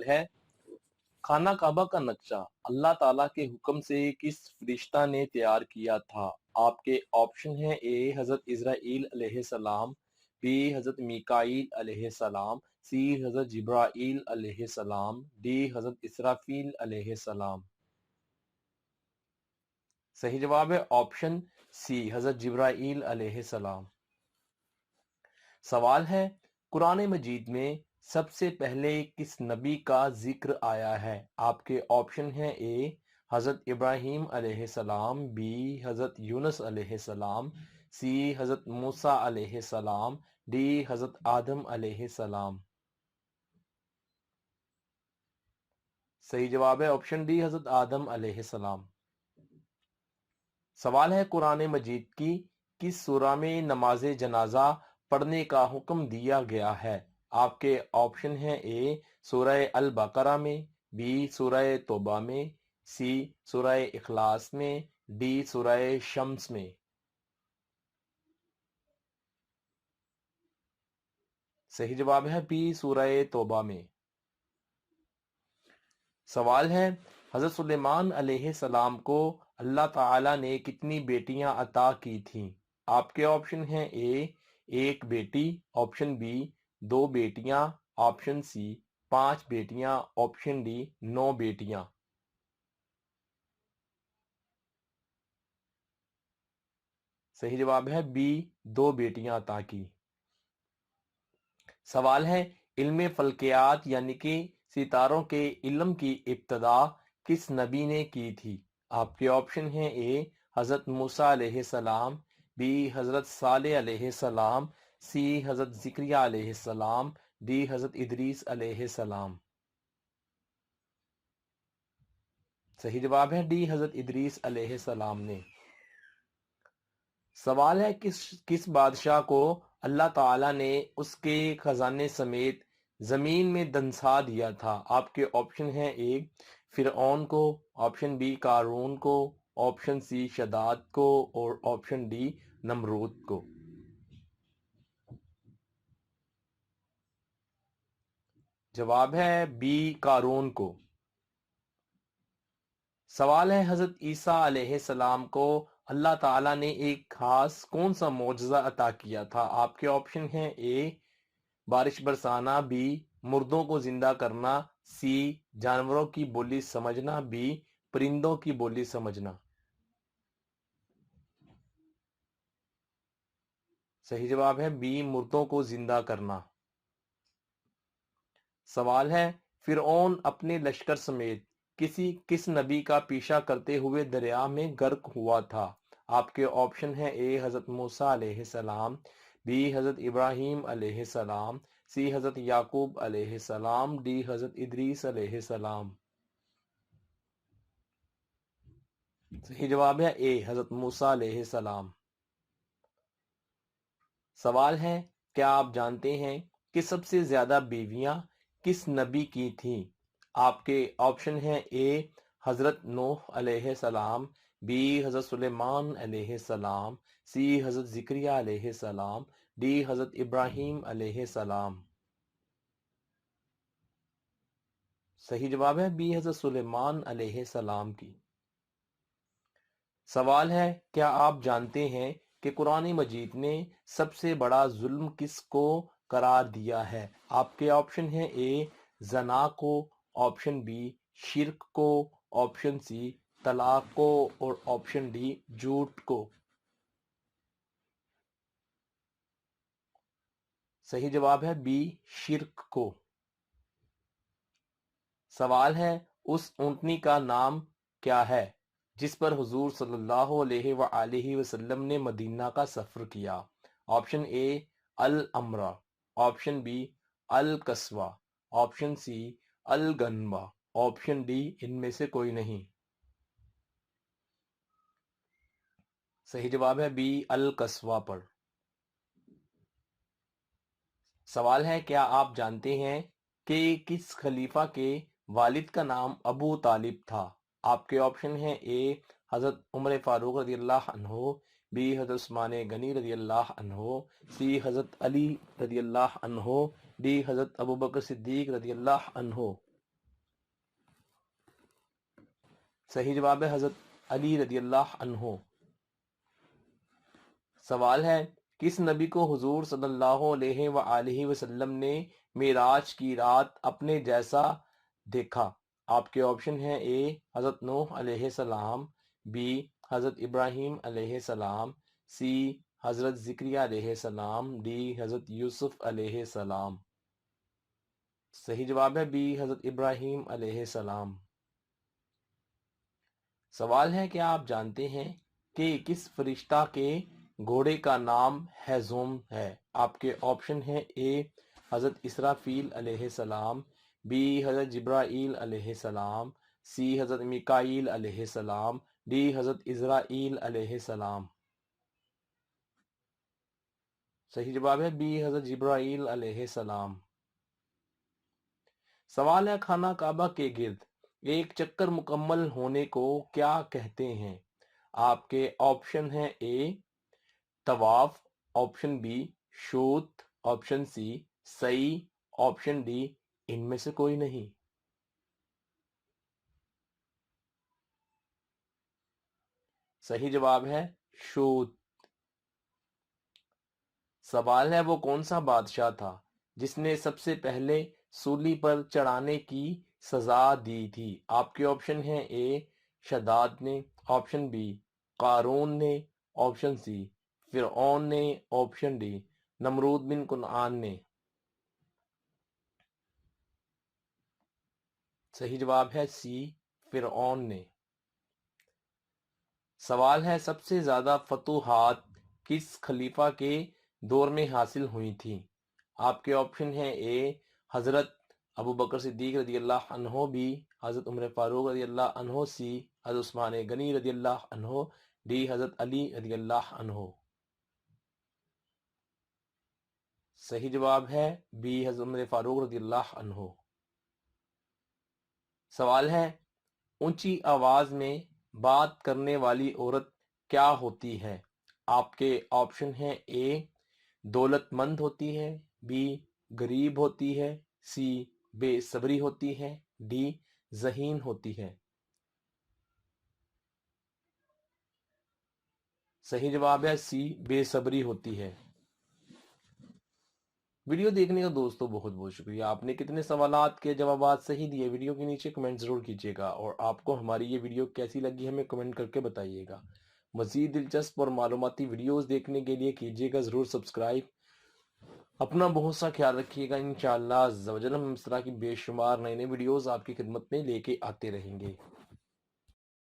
है खाना काबा का नक्शा अल्लाह ताला के हुक्म से किस फरिश्ता ने तैयार किया था? आपके ऑप्शन है ए हजरत इजराइल अलैहिस्सलाम, बी हजरत मीकाईल अलैहिस्सलाम, सी हजरत जिब्राइल अलैहिस्सलाम, डी हजरत इसराफील अलैहिस्सलाम। सही जवाब है ऑप्शन सी हजरत जिब्राइल अलैहिस्सलाम। सवाल है कुरान मजीद में सबसे पहले किस नबी का जिक्र आया है? आपके ऑप्शन हैं ए हजरत इब्राहीम अलैहिस्सलाम, बी हजरत यूनुस अलैहिस्सलाम, सी हजरत मूसा अलैहिस्सलाम, डी हजरत आदम अलैहिस्सलाम। सही जवाब है ऑप्शन डी हजरत आदम अलैहिस्सलाम। सवाल है कुरान मजीद की किस सूरा में नमाज जनाजा पढ़ने का हुक्म दिया गया है? आपके ऑप्शन हैं ए सूरह अल बकरा में, बी सूरह तौबा में, सी सूरह इखलास में, डी सूरह शम्स में। सही जवाब है बी सूरह तौबा में। सवाल है हजरत सुलेमान अलैहिस्सलाम को अल्लाह ताला ने कितनी बेटियां अता की थीं? आपके ऑप्शन हैं ए एक बेटी, ऑप्शन बी दो बेटियां, ऑप्शन सी पांच बेटियां, ऑप्शन डी नौ बेटियां। सही जवाब है बी दो बेटियां अता की। सवाल है इल्म फल्कियात यानी कि सितारों के इल्म की इब्तदा किस नबी ने की थी? आपके ऑप्शन हैं ए हजरत मूसा अलैहिस्सलाम, बी हजरत सालेह अलैहिस्सलाम, सी हजरत जिक्रिया अलैहिस्सलाम, डी हजरत इदरीस अलैहिस्सलाम। सही जवाब है डी हजरत इदरीस अलैहिस्सलाम ने। सवाल है किस बादशाह को अल्लाह ताला ने उसके खजाने समेत जमीन में दंसा दिया था? आपके ऑप्शन हैं ए फिरऔन को, ऑप्शन बी कारून को, ऑप्शन सी शदाद को और ऑप्शन डी नमरूद को। जवाब है बी कारून को। सवाल है हजरत ईसा अलैहिस्सलाम को अल्लाह ताला ने एक खास कौन सा मौजज़ा अता किया था? आपके ऑप्शन हैं ए बारिश बरसाना, बी मुर्दों को जिंदा करना, सी जानवरों की बोली समझना, बी परिंदों की बोली समझना। सही जवाब है बी मुर्दों को जिंदा करना। सवाल है फिरऔन अपने लश्कर समेत किस नबी का पीछा करते हुए दरिया में गर्क हुआ था? आपके ऑप्शन है ए हजरत मूसा अलैहिस्सलाम, बी हजरत इब्राहीम अलैहिस्सलाम, सी हजरत याकूब अलैहिस्सलाम, डी हजरत इदरीस अलैहिस्सलाम। सही जवाब है ए हजरत मूसा अलैहिस्सलाम। सवाल है क्या आप जानते हैं कि सबसे ज्यादा बीवियां किस नबी की थीं? आपके ऑप्शन हैं ए हजरत नूह अलैहिस्सलाम, बी हजरत सुलेमान अलैहिस्सलाम, सी हजरत जिक्रिया अलैहिस्सलाम, डी हजरत इब्राहीम अलैहिस्सलाम। सही जवाब है बी हजरत सुलेमान अलैहिस्सलाम की। सवाल है क्या आप जानते हैं कि कुरान मजीद ने सबसे बड़ा जुल्म किसको करार दिया है? आपके ऑप्शन हैं ए जना को, ऑप्शन बी शिर्क को, ऑप्शन सी तलाक को और ऑप्शन डी झूठ को। सही जवाब है बी शिर्क को। सवाल है उस ऊंटनी का नाम क्या है जिस पर हुजूर सल्लल्लाहु अलैहि वसल्लम ने मदीना का सफर किया? ऑप्शन ए अल अमरा, ऑप्शन बी अल कस्वा, ऑप्शन सी अल गन्वा, ऑप्शन डी इनमें से कोई नहीं। सही जवाब है बी अल कस्वा पर। सवाल है क्या आप जानते हैं कि किस खलीफा के वालिद का नाम अबू तालिब था? आपके ऑप्शन हैं ए हजरत उमर फारूक रजी अल्लाह अन्हो, बी हजरत उस्मान गनी रजी अल्लाह अन्हो, सी हजरत अली रजी अल्लाह अन्हो, डी हजरत अबू बकर सिद्दीक रजी अल्लाह अन्हो। صحیح جواب ہے حضرت علی رضی اللہ عنہ۔ سوال ہے کس نبی کو حضور صلی اللہ علیہ وآلہ وسلم نے معراج کی رات اپنے جیسا دیکھا؟ آپ کے آپشن ہیں اے حضرت نوح علیہ السلام، بی حضرت ابراہیم علیہ السلام، سی حضرت زکریا علیہ السلام، ڈی حضرت یوسف علیہ السلام۔ صحیح جواب ہے بی حضرت ابراہیم علیہ السلام۔ سوال ہے کہ آپ جانتے ہیں کہ کس فرشتہ کے گھوڑے کا نام ہیزوم ہے؟ آپ کے آپشن ہیں اے حضرت اسرافیل علیہ السلام، بی حضرت جبرائیل علیہ السلام، سی حضرت میکائیل علیہ السلام، ڈی حضرت اسرائیل علیہ السلام۔ صحیح جواب ہے بی حضرت جبرائیل علیہ السلام۔ سوال ہے خانہ کعبہ کے گرد ایک چکر مکمل ہونے کو کیا کہتے ہیں؟ آپ کے آپشن ہیں اے طواف، آپشن بی شوط، آپشن سی سعی، آپشن ڈی ان میں سے کوئی نہیں۔ صحیح جواب ہے شوط۔ سوال ہے وہ کون سا بادشاہ تھا جس نے سب سے پہلے سولی پر چڑھانے کی سزا دی تھی؟ آپ کے آپشن ہیں اے شداد نے، آپشن بی قارون نے، آپشن سی فرعون نے، آپشن ڈی نمرود بن کنعان نے۔ صحیح جواب ہے سی فرعون نے۔ سوال ہے سب سے زیادہ فتوحات کس خلیفہ کے دور میں حاصل ہوئی تھیں؟ آپ کے آپشن ہیں اے حضرت ابو بکر صدیق رضی اللہ عنہ، بی حضرت عمر فاروق رضی اللہ عنہ، سی حضرت عثمان غنی رضی اللہ عنہ، ڈی حضرت علی رضی اللہ عنہ۔ صحیح جواب ہے بی حضرت عمر فاروق رضی اللہ عنہ۔ سوال ہے اونچی آواز میں بات کرنے والی عورت کیا ہوتی ہے؟ آپ کے آپشن ہیں اے دولت مند ہوتی ہے، بی غریب ہوتی ہے، سی بے صبری ہوتی ہے، ڈی ذہین ہوتی ہے۔ صحیح جواب ہے سی بے صبری ہوتی ہے۔ ویڈیو دیکھنے کا دوستو بہت بہت شکریہ۔ آپ نے کتنے سوالات کے جوابات صحیح دیے؟ ویڈیو کے نیچے کمنٹ ضرور کیجیے گا، اور آپ کو ہماری یہ ویڈیو کیسی لگی ہمیں کمنٹ کر کے بتائیے گا۔ مزید دلچسپ اور معلوماتی ویڈیوز دیکھنے کے لیے کیجیے گا ضرور سبسکرائب۔ اپنا بہت سا خیال رکھیے گا، انشاءاللہ عز و جل ہم اس طرح کی بے شمار نئے نئے ویڈیوز آپ کی خدمت میں لے کے آتے رہیں گے۔